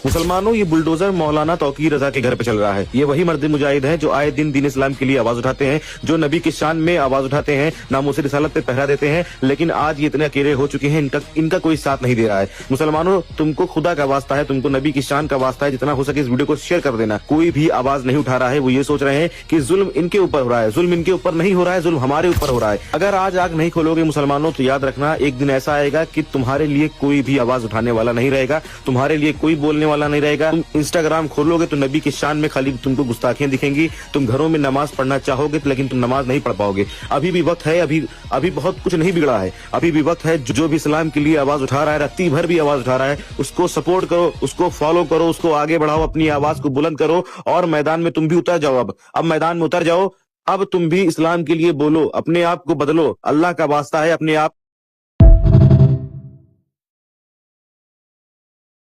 मुसलमानों, ये बुलडोजर मौलाना तौकीर रजा के घर पे चल रहा है। ये वही मर्द मुजाहिद हैं जो आए दिन दीन इस्लाम के लिए आवाज उठाते हैं, जो नबी की शान में आवाज उठाते हैं, नामोसे रिसालत पे पहरा देते हैं, लेकिन आज ये इतने अकेले हो चुके हैं, इनका कोई साथ नहीं दे रहा है। मुसलमानों, तुमको खुदा का वास्ता है, तुमको नबी की शान का वास्ता है, जितना हो सके इस वीडियो को शेयर कर देना। कोई भी आवाज नहीं उठा रहा है। वो ये सोच रहे हैं कि जुल्म इनके ऊपर हो रहा है। जुल्म इनके ऊपर नहीं हो रहा है, जुल्म हमारे ऊपर हो रहा है। अगर आज आग नहीं खोलोगे मुसलमानों, तो याद रखना एक दिन ऐसा आएगा कि तुम्हारे लिए कोई भी आवाज उठाने वाला नहीं रहेगा, तुम्हारे लिए कोई बोलने वाला नहीं रहेगा। तुम इंस्टाग्राम खोलोगे तो नबी की शान में खाली तुमको गुस्ताखियां दिखेंगी। तुम घरों में नमाज पढ़ना चाहोगे लेकिन तुम नमाज नहीं पढ़ पाओगे। अभी भी वक्त है, अभी बहुत कुछ नहीं बिगड़ा है। अभी भी वक्त है। जो भी इस्लाम के लिए आवाज उठा रहा है, राती भर भी आवाज उठा रहा है, उसको सपोर्ट करो, उसको फॉलो करो, उसको आगे बढ़ाओ, अपनी आवाज को बुलंद करो और मैदान में तुम भी उतर जाओ। अब मैदान में उतर जाओ। अब तुम भी इस्लाम के लिए बोलो, अपने आप को बदलो। अल्लाह का वास्ता है, अपने आप